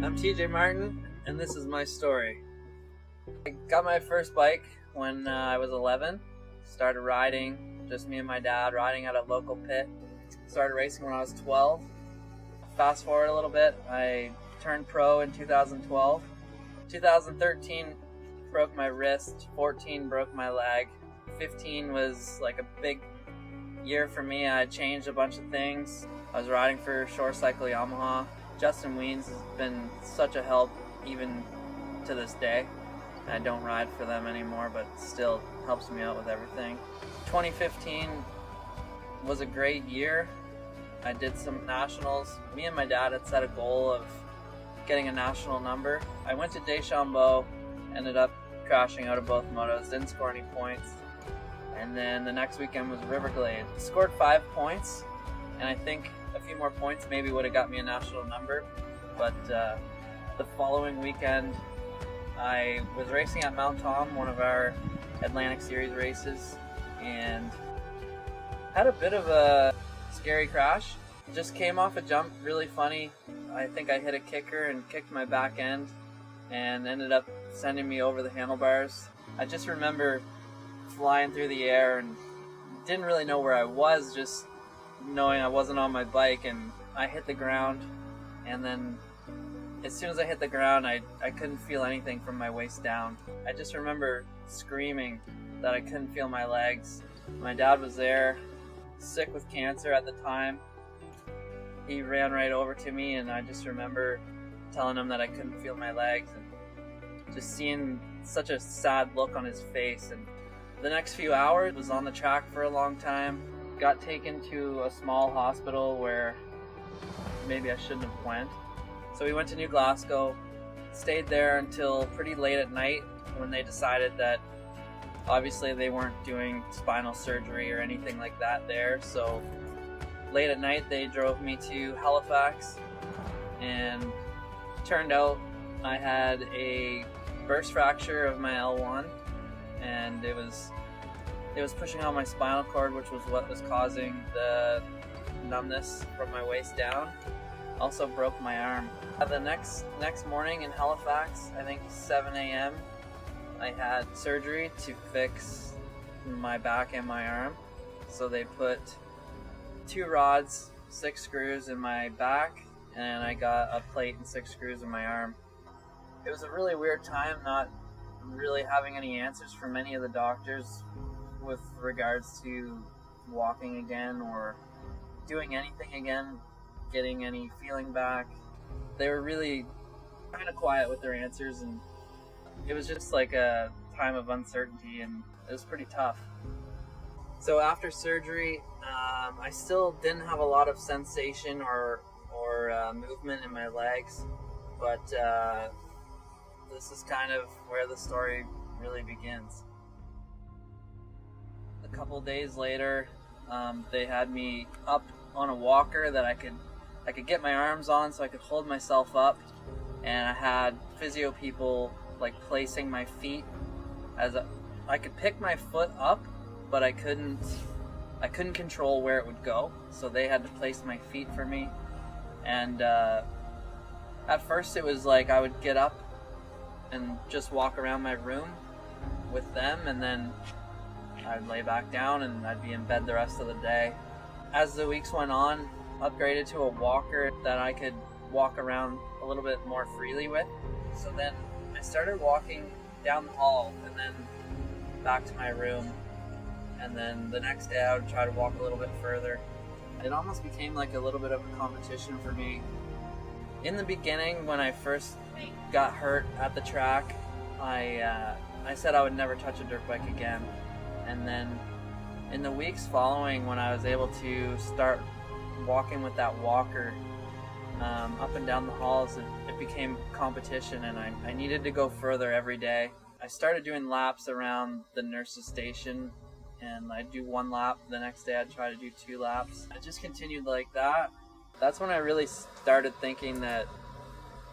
I'm TJ Martin, and this is my story. I got my first bike when I was 11. Started riding, just me and my dad, riding at a local pit. Started racing when I was 12. Fast forward a little bit, I turned pro in 2012. 2013 broke my wrist, 14 broke my leg. 15 was like a big year for me. I changed a bunch of things. I was riding for Shore Cycle Yamaha. Justin Wiens has been such a help even to this day. I don't ride for them anymore, but still helps me out with everything. 2015 was a great year. I did some nationals. Me and my dad had set a goal of getting a national number. I went to Deschambault, ended up crashing out of both motos, didn't score any points. And then the next weekend was Riverglade. Scored 5 points, and I think a few more points maybe would have got me a national number. But the following weekend, I was racing at Mount Tom, one of our Atlantic Series races, and had a bit of a scary crash. Just came off a jump, really funny. I think I hit a kicker and kicked my back end and ended up sending me over the handlebars. I just remember flying through the air and didn't really know where I was, just knowing I wasn't on my bike, and I hit the ground, and then as soon as I hit the ground, I couldn't feel anything from my waist down. I just remember screaming that I couldn't feel my legs. My dad was there, sick with cancer at the time. He ran right over to me, and I just remember telling him that I couldn't feel my legs, and just seeing such a sad look on his face. And the next few hours was on the track for a long time. Got taken to a small hospital where maybe I shouldn't have went. So we went to New Glasgow, stayed there until pretty late at night when they decided that obviously they weren't doing spinal surgery or anything like that there. So late at night they drove me to Halifax, and turned out I had a burst fracture of my L1, and it was pushing out my spinal cord, which was what was causing the numbness from my waist down. Also broke my arm. The next morning in Halifax, I think 7 a.m., I had surgery to fix my back and my arm. So they put 2 rods, 6 screws in my back, and I got a plate and 6 screws in my arm. It was a really weird time, not really having any answers from any of the doctors with regards to walking again or doing anything again, getting any feeling back. They were really kind of quiet with their answers, and it was just like a time of uncertainty, and it was pretty tough. So after surgery, I still didn't have a lot of sensation or movement in my legs, but this is kind of where the story really begins. A couple days later, they had me up on a walker that I could get my arms on so I could hold myself up, and I had physio people like placing my feet I could pick my foot up, but I couldn't control where it would go, so they had to place my feet for me. And at first it was like I would get up and just walk around my room with them, and then I'd lay back down and I'd be in bed the rest of the day. As the weeks went on, upgraded to a walker that I could walk around a little bit more freely with. So then I started walking down the hall and then back to my room, and then the next day I would try to walk a little bit further. It almost became like a little bit of a competition for me. In the beginning, when I first got hurt at the track, I said I would never touch a dirt bike again. And then in the weeks following, when I was able to start walking with that walker up and down the halls, it became competition, and I needed to go further every day. I started doing laps around the nurse's station, and I'd do 1 lap. The next day I'd try to do 2 laps. I just continued like that. That's when I really started thinking that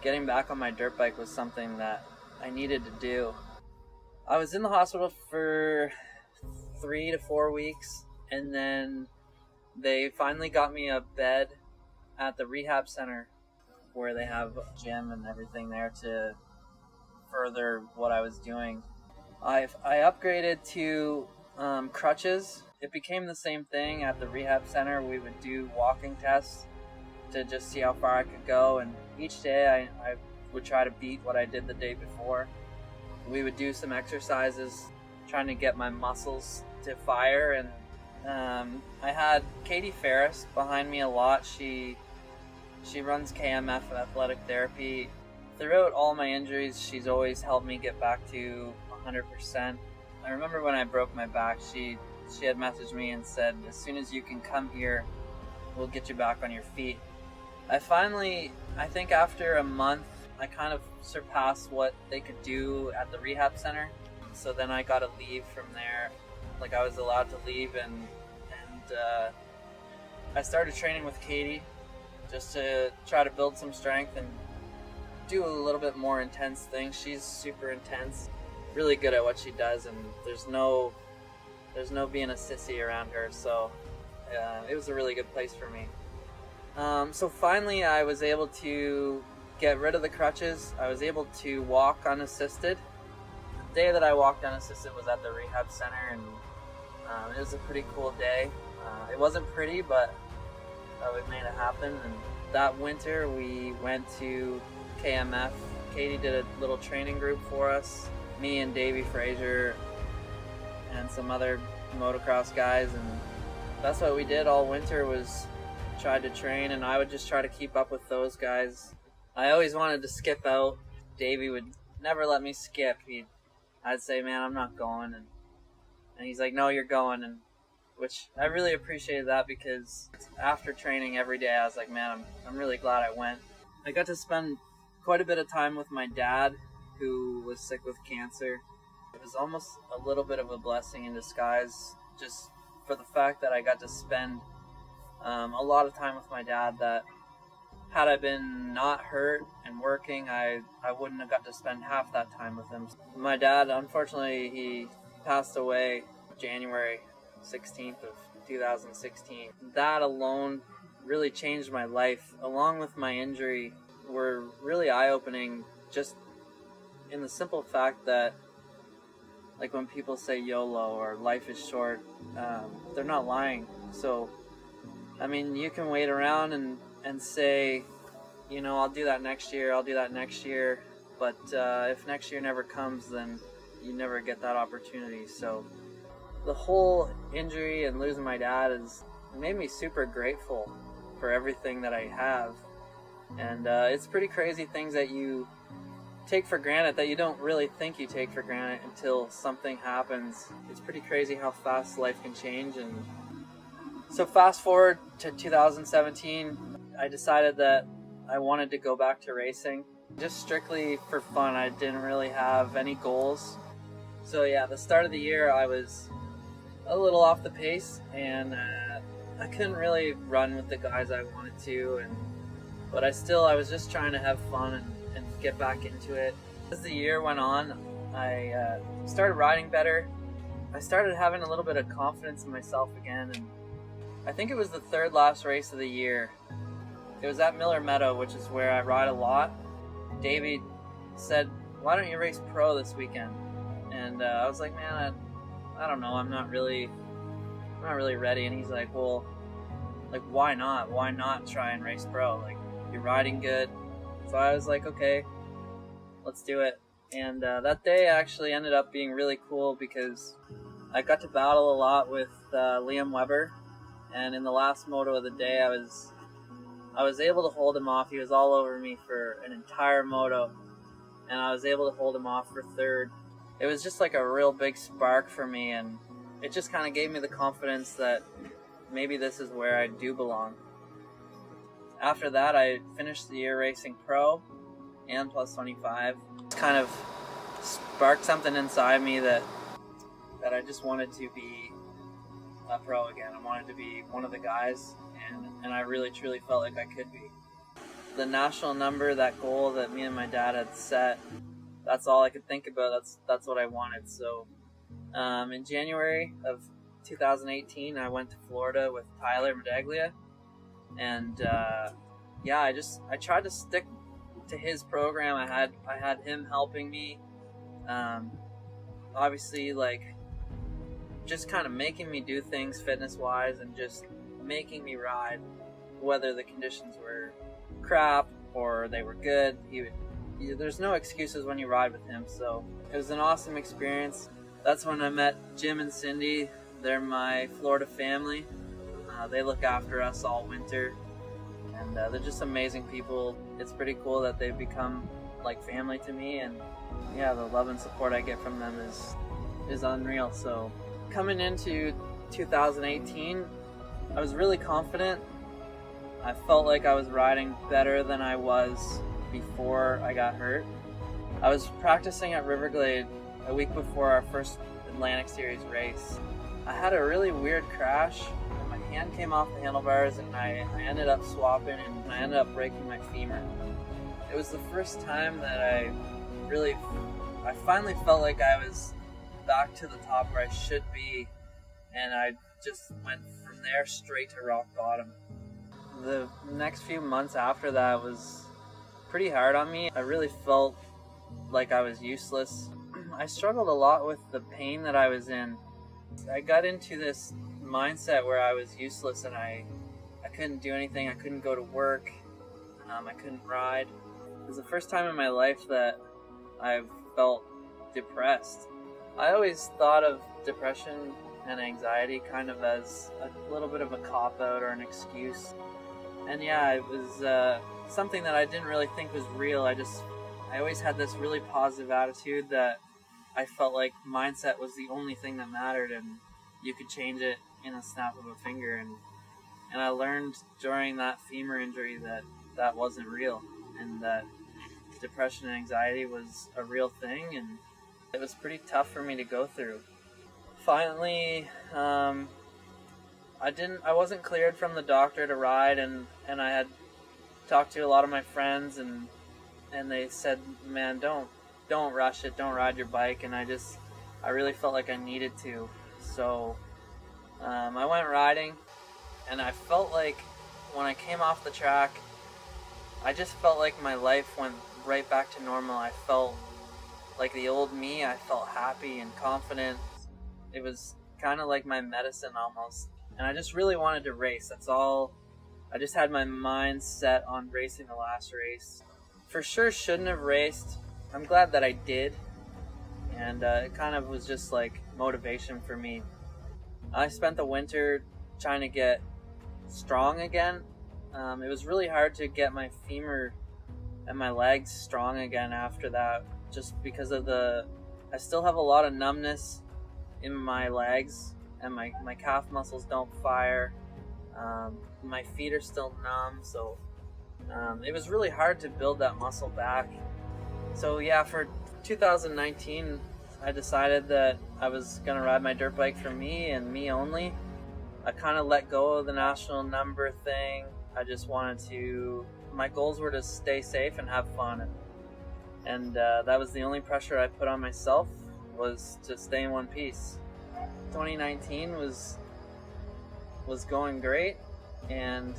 getting back on my dirt bike was something that I needed to do. I was in the hospital for 3 to 4 weeks, and then they finally got me a bed at the rehab center where they have a gym and everything there to further what I was doing. I upgraded to crutches. It became the same thing at the rehab center. We would do walking tests to just see how far I could go, and each day I would try to beat what I did the day before. We would do some exercises trying to get my muscles to fire, and I had Katie Ferris behind me a lot. She runs KMF Athletic Therapy. Throughout all my injuries, she's always helped me get back to 100%. I remember when I broke my back, she had messaged me and said, as soon as you can come here, we'll get you back on your feet. I think after a month, I kind of surpassed what they could do at the rehab center. So then I got to leave from there. Like, I was allowed to leave, and I started training with Katie just to try to build some strength and do a little bit more intense things. She's super intense, really good at what she does, and there's no being a sissy around her, so it was a really good place for me. So finally I was able to get rid of the crutches. I was able to walk unassisted. The day that I walked unassisted was at the rehab center, and it was a pretty cool day. It wasn't pretty, but we made it happen. And that winter we went to KMF. Katie did a little training group for us, me and Davey Frazier and some other motocross guys, and that's what we did all winter, was tried to train, and I would just try to keep up with those guys. I always wanted to skip out. Davey would never let me skip. I'd say, man, I'm not going, and he's like, no, you're going, and which I really appreciated that, because after training every day I was like, man, I'm really glad I went. I got to spend quite a bit of time with my dad, who was sick with cancer. It was almost a little bit of a blessing in disguise, just for the fact that I got to spend a lot of time with my dad, that had I been not hurt and working, I wouldn't have got to spend half that time with him. My dad, unfortunately, he passed away January 16th of 2016. That alone really changed my life, along with my injury, were really eye-opening, just in the simple fact that, like, when people say YOLO or life is short, they're not lying. So, I mean, you can wait around and say, you know, I'll do that next year, but if next year never comes, then you never get that opportunity. So the whole injury and losing my dad has made me super grateful for everything that I have. And it's pretty crazy things that you take for granted, that you don't really think you take for granted until something happens. It's pretty crazy how fast life can change. And so fast forward to 2017, I decided that I wanted to go back to racing, just strictly for fun. I didn't really have any goals. So yeah, the start of the year I was a little off the pace, and I couldn't really run with the guys I wanted to, but I was just trying to have fun and get back into it. As the year went on, I started riding better. I started having a little bit of confidence in myself again, and I think it was the third last race of the year. It was at Miller Meadow, which is where I ride a lot. Davey said, why don't you race pro this weekend? And I was like, man, I don't know, I'm not really ready. And he's like, well, like, why not? Why not try and race pro? Like, you're riding good. So I was like, okay, let's do it. And that day actually ended up being really cool, because I got to battle a lot with Liam Weber. And in the last moto of the day, I was able to hold him off. He was all over me for an entire moto, and I was able to hold him off for third. It was just like a real big spark for me, and it just kind of gave me the confidence that maybe this is where I do belong. After that, I finished the year racing pro and plus 25. It kind of sparked something inside me that I just wanted to be a pro again. I wanted to be one of the guys, and I really truly felt like I could be. The national number, that goal that me and my dad had set, that's all I could think about. That's what I wanted. So in January of 2018, I went to Florida with Tyler Medaglia, and yeah, I tried to stick to his program. I had him helping me, obviously, like, just kind of making me do things fitness wise and just making me ride, whether the conditions were crap or they were good. There's no excuses when you ride with him. So it was an awesome experience. That's when I met Jim and Cindy. They're my Florida family. They look after us all winter, and they're just amazing people. It's pretty cool that they've become like family to me, and yeah, the love and support I get from them is unreal. So coming into 2018, I was really confident. I felt like I was riding better than I was before I got hurt. I was practicing at Riverglade a week before our first Atlantic Series race. I had a really weird crash. My hand came off the handlebars and I ended up swapping and I ended up breaking my femur. It was the first time that I finally felt like I was back to the top where I should be, and I just went from there straight to rock bottom. The next few months after that was pretty hard on me. I really felt like I was useless. I struggled a lot with the pain that I was in. I got into this mindset where I was useless and I couldn't do anything. I couldn't go to work. I couldn't ride. It was the first time in my life that I felt depressed. I always thought of depression and anxiety kind of as a little bit of a cop-out or an excuse. And yeah, it was something that I didn't really think was real. I always had this really positive attitude that I felt like mindset was the only thing that mattered, and you could change it in a snap of a finger. And I learned during that femur injury that that wasn't real, and that depression and anxiety was a real thing, and it was pretty tough for me to go through. Finally, I wasn't cleared from the doctor to ride, and I had talked to a lot of my friends, and they said, man, don't rush it, don't ride your bike. And I really felt like I needed to. So I went riding, and I felt like when I came off the track, I just felt like my life went right back to normal. I felt like the old me. I felt happy and confident. It was kind of like my medicine almost. And I just really wanted to race. That's all. I just had my mind set on racing the last race. For sure shouldn't have raced. I'm glad that I did. And it kind of was just like motivation for me. I spent the winter trying to get strong again. It was really hard to get my femur and my legs strong again after that, just because of I still have a lot of numbness in my legs, and my calf muscles don't fire. My feet are still numb, so it was really hard to build that muscle back. So yeah, for 2019, I decided that I was gonna ride my dirt bike for me and me only. I kind of let go of the national number thing. I just wanted my goals were to stay safe and have fun. And that was the only pressure I put on myself, was to stay in one piece. 2019 was going great, and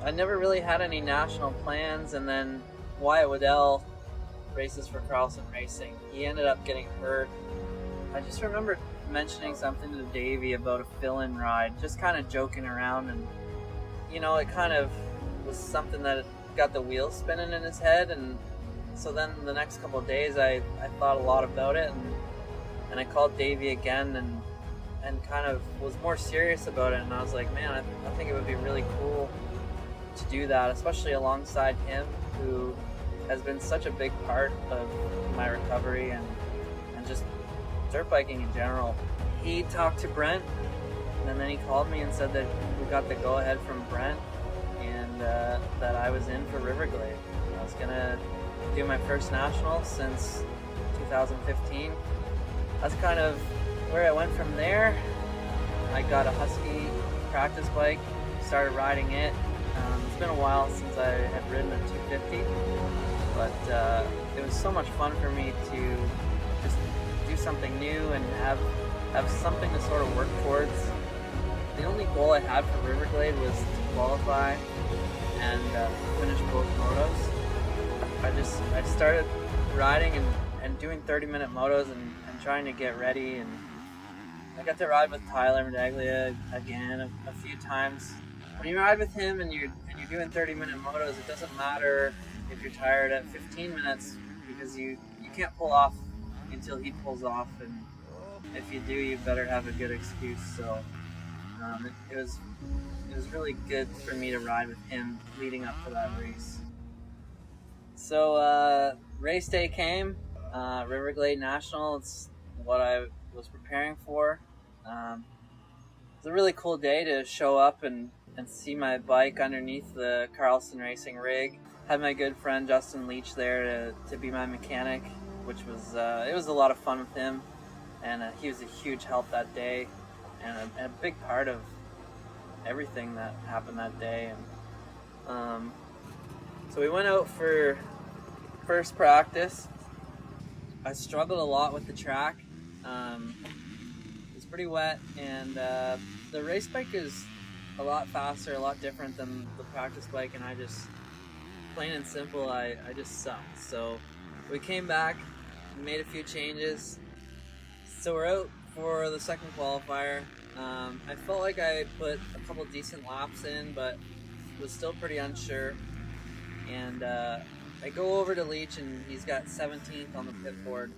I never really had any national plans. And then Wyatt Waddell races for Carlson Racing. He ended up getting hurt. I just remember mentioning something to Davey about a fill-in ride, just kind of joking around, and it kind of was something that got the wheels spinning in his head. And so then the next couple of days I thought a lot about it, and I called Davey again and kind of was more serious about it. And I was like, man, I think it would be really cool to do that, especially alongside him, who has been such a big part of my recovery and just dirt biking in general. He talked to Brent, and then he called me and said that we got the go-ahead from Brent, and that I was in for Riverglade. I was gonna do my first national since 2015. That's kind of where I went from there. I got a Husky practice bike, started riding it. It's been a while since I had ridden a 250, but it was so much fun for me to just do something new and have have something to sort of work towards. The only goal I had for Riverglade was to qualify and finish both motos. I started riding and doing 30-minute motos and trying to get ready, and I got to ride with Tyler Medaglia again a few times. When you ride with him and you're doing 30-minute motos, it doesn't matter if you're tired at 15 minutes because you can't pull off until he pulls off, and if you do, you better have a good excuse. So it was really good for me to ride with him leading up to that race. So race day came, Riverglade National. It's what I was preparing for. It's a really cool day to show up and see my bike underneath the Carlson Racing rig. Had my good friend Justin Leach there to be my mechanic, which was it was a lot of fun with him, and he was a huge help that day and a big part of everything that happened that day. And so we went out for first practice. I struggled a lot with the track. It's pretty wet, and the race bike is a lot faster, a lot different than the practice bike, and I just, plain and simple, I just sucked. So we came back, made a few changes. So we're out for the second qualifier. I felt like I put a couple decent laps in, but was still pretty unsure. And I go over to Leach, and he's got 17th on the pit board,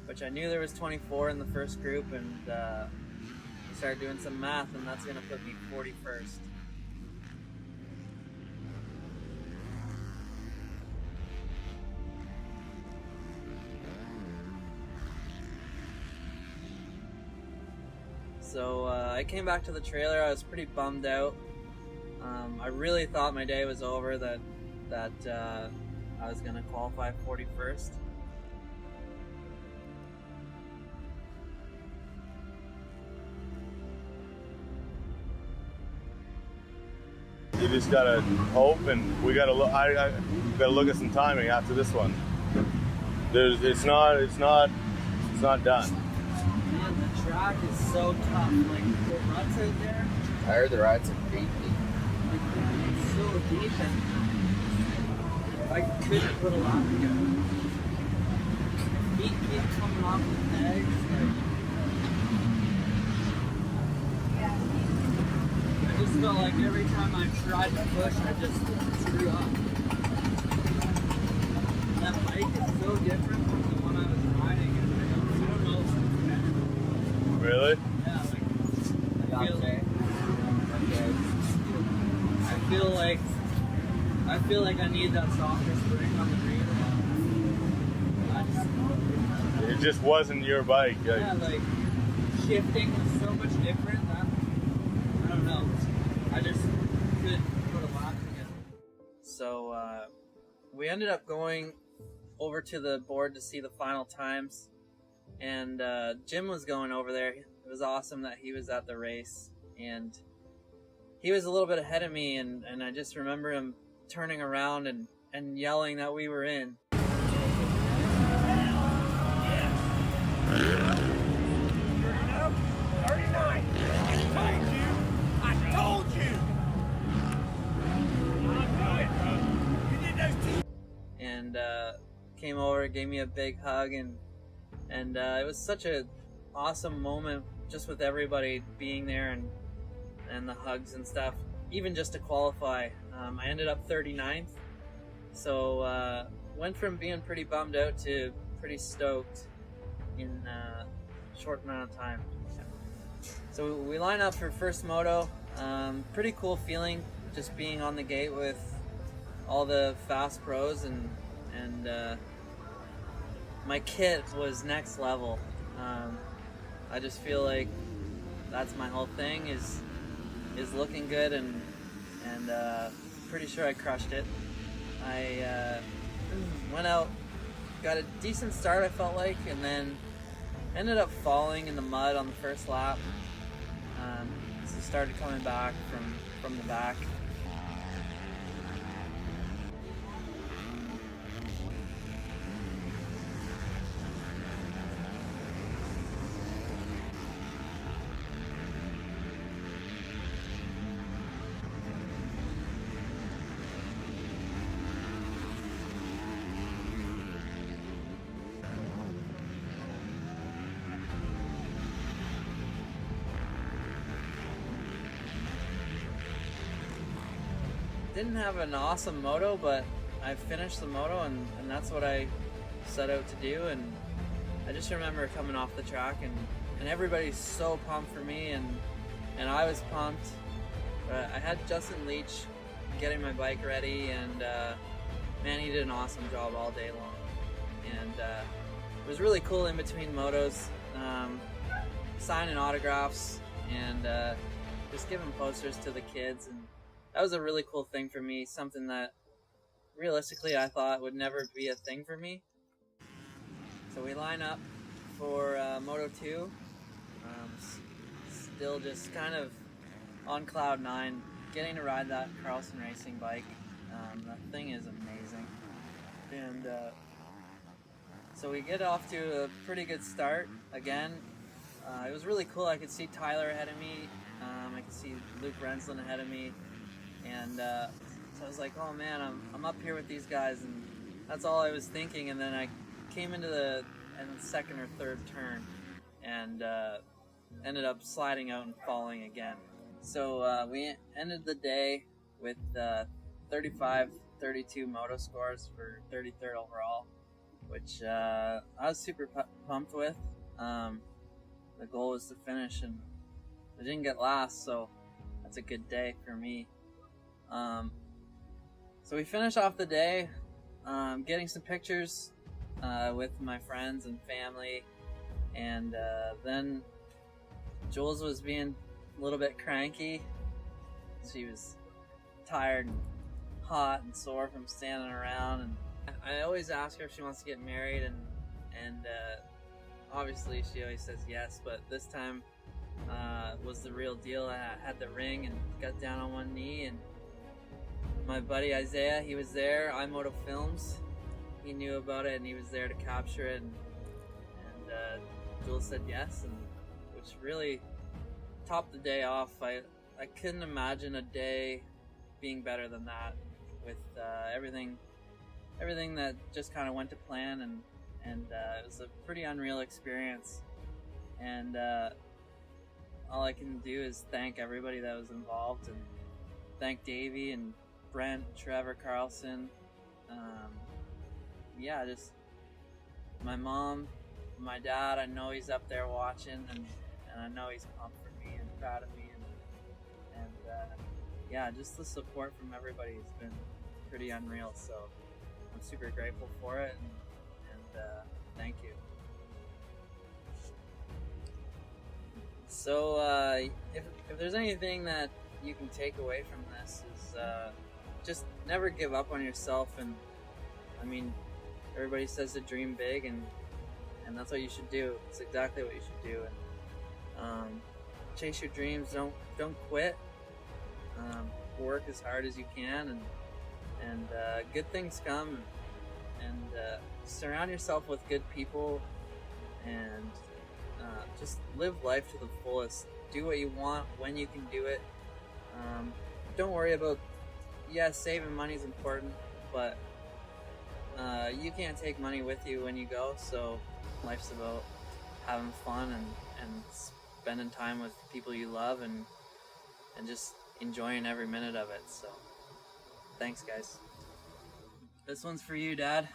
which I knew there was 24 in the first group, and we started doing some math, and that's going to put me 41st. So I came back to the trailer. I was pretty bummed out. I really thought my day was over, that I was going to qualify 41st. You just gotta hope, and we gotta look. I gotta look at some timing after this one. It's not done. Man, the track is so tough. Like the ruts out there. I heard the rides are deep. It's so deep, and I couldn't put a lap together. Feet keep coming off the pegs. I just felt like every time I tried to push, I just screw up. That bike is so different from the one I was riding, and I don't know if it's better. Really? Yeah, I feel like I need that softer spring on the rear. It just wasn't your bike. Yeah, like shifting was so much different. I don't know. I just couldn't put a lap together. So we ended up going over to the board to see the final times, and Jim was going over there. It was awesome that he was at the race, and he was a little bit ahead of me, and I just remember him turning around and yelling that we were in. And came over, gave me a big hug, and it was such a awesome moment just with everybody being there and the hugs and stuff. Even just to qualify, I ended up 39th, so went from being pretty bummed out to pretty stoked in a short amount of time. So we line up for first moto. Pretty cool feeling just being on the gate with all the fast pros, and my kit was next level. I just feel like that's my whole thing, is looking good, and pretty sure I crushed it. I went out, got a decent start, I felt like, and then ended up falling in the mud on the first lap. So started coming back from the back. didn't have an awesome moto, but I finished the moto, and that's what I set out to do. And I just remember coming off the track, and everybody's so pumped for me, and I was pumped. But I had Justin Leach getting my bike ready, and man, he did an awesome job all day long. And it was really cool in between motos, signing autographs and just giving posters to the kids, and that was a really cool thing for me, something that realistically I thought would never be a thing for me. So we line up for Moto 2, still just kind of on cloud 9, getting to ride that Carlson Racing bike. That thing is amazing. And so we get off to a pretty good start again. It was really cool. I could see Tyler ahead of me. I could see Luke Rensland ahead of me. And so I was like, oh man, I'm up here with these guys. And that's all I was thinking. And then I came into the second or third turn and ended up sliding out and falling again. So we ended the day with 35-32 moto scores for 33rd overall, which I was super pumped with. The goal was to finish, and I didn't get last, so that's a good day for me. So we finish off the day getting some pictures with my friends and family, and then Jules was being a little bit cranky. She was tired and hot and sore from standing around, and I always ask her if she wants to get married, and obviously she always says yes, but this time was the real deal. I had the ring and got down on one knee, and my buddy Isaiah, he was there, iMoto Films, he knew about it and he was there to capture it, and Jules said yes, and which really topped the day off. I couldn't imagine a day being better than that, with everything that just kind of went to plan, and it was a pretty unreal experience. And all I can do is thank everybody that was involved, and thank Davey and Brent, Trevor Carlson. Yeah, just my mom, my dad. I know he's up there watching, and I know he's pumped for me and proud of me, and yeah, just the support from everybody has been pretty unreal. So I'm super grateful for it, and thank you. So if there's anything that you can take away from this, is just never give up on yourself. And I mean, everybody says to dream big, and that's what you should do. It's exactly what you should do. And chase your dreams. Don't quit. Work as hard as you can, and good things come. And surround yourself with good people, and just live life to the fullest. Do what you want when you can do it. Don't worry about, saving money is important, but you can't take money with you when you go, so life's about having fun and spending time with people you love, and just enjoying every minute of it. So thanks, guys. This one's for you, Dad.